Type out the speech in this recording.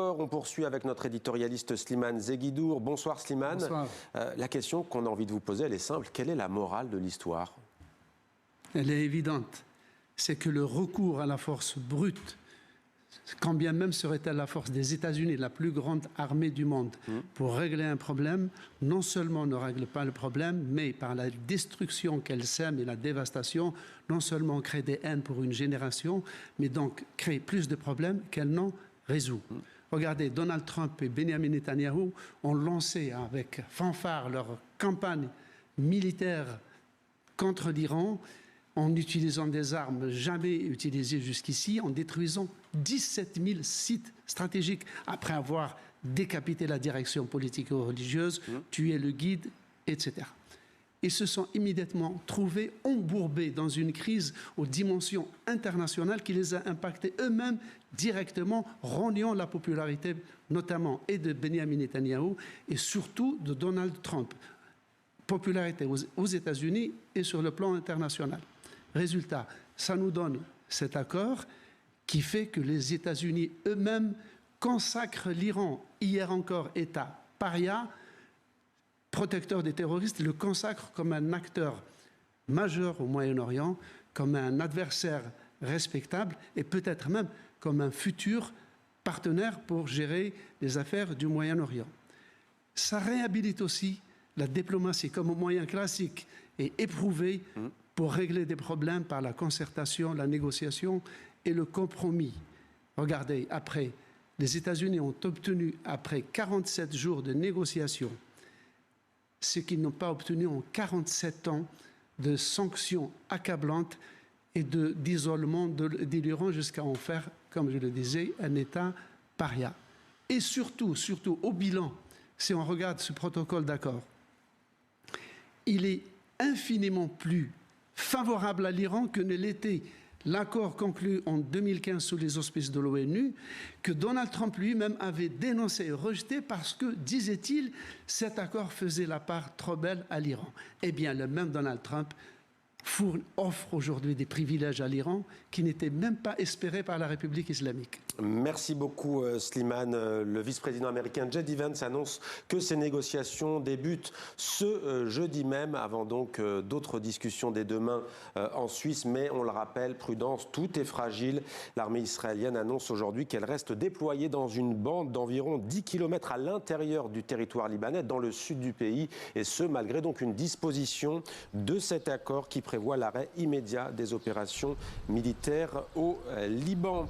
On poursuit avec notre éditorialiste Slimane Zeguidour. Bonsoir Slimane. Bonsoir. La question qu'on a envie de vous poser, elle est simple. Quelle est la morale de l'histoire? Elle est évidente. C'est que le recours à la force brute, quand bien même serait-elle la force des États-Unis, la plus grande armée du monde, pour régler un problème, non seulement ne règle pas le problème, mais par la destruction qu'elle sème et la dévastation, non seulement crée des haines pour une génération, mais donc crée plus de problèmes qu'elle n'en résout. Regardez, Donald Trump et Benjamin Netanyahou ont lancé avec fanfare leur campagne militaire contre l'Iran en utilisant des armes jamais utilisées jusqu'ici, en détruisant 17 000 sites stratégiques après avoir décapité la direction politique et religieuse, tué le guide, etc. Ils se sont immédiatement trouvés embourbés dans une crise aux dimensions internationales qui les a impactés eux-mêmes directement, rognant la popularité notamment et de Benjamin Netanyahou et surtout de Donald Trump. Popularité aux États-Unis et sur le plan international. Résultat, ça nous donne cet accord qui fait que les États-Unis eux-mêmes consacrent l'Iran, hier encore État paria, protecteur des terroristes, le consacre comme un acteur majeur au Moyen-Orient, comme un adversaire respectable et peut-être même comme un futur partenaire pour gérer les affaires du Moyen-Orient. Ça réhabilite aussi la diplomatie comme moyen classique et éprouvé pour régler des problèmes par la concertation, la négociation et le compromis. Regardez, après, les États-Unis ont obtenu, après 47 jours de négociations, ce qu'ils n'ont pas obtenu en 47 ans de sanctions accablantes et d'isolement de l'Iran jusqu'à en faire, comme je le disais, un État paria. Et surtout, au bilan, si on regarde ce protocole d'accord, il est infiniment plus favorable à l'Iran que ne l'était l'accord conclu en 2015 sous les auspices de l'ONU, que Donald Trump lui-même avait dénoncé et rejeté parce que, disait-il, cet accord faisait la part trop belle à l'Iran. Eh bien, le même Donald Trump offre aujourd'hui des privilèges à l'Iran qui n'étaient même pas espérés par la République islamique. Merci beaucoup Slimane. Le vice-président américain J.D. Vance annonce que ces négociations débutent ce jeudi même, avant donc d'autres discussions dès demain en Suisse. Mais on le rappelle, prudence, tout est fragile. L'armée israélienne annonce aujourd'hui qu'elle reste déployée dans une bande d'environ 10 km à l'intérieur du territoire libanais, dans le sud du pays. Et ce, malgré donc une disposition de cet accord qui prévoit l'arrêt immédiat des opérations militaires au Liban.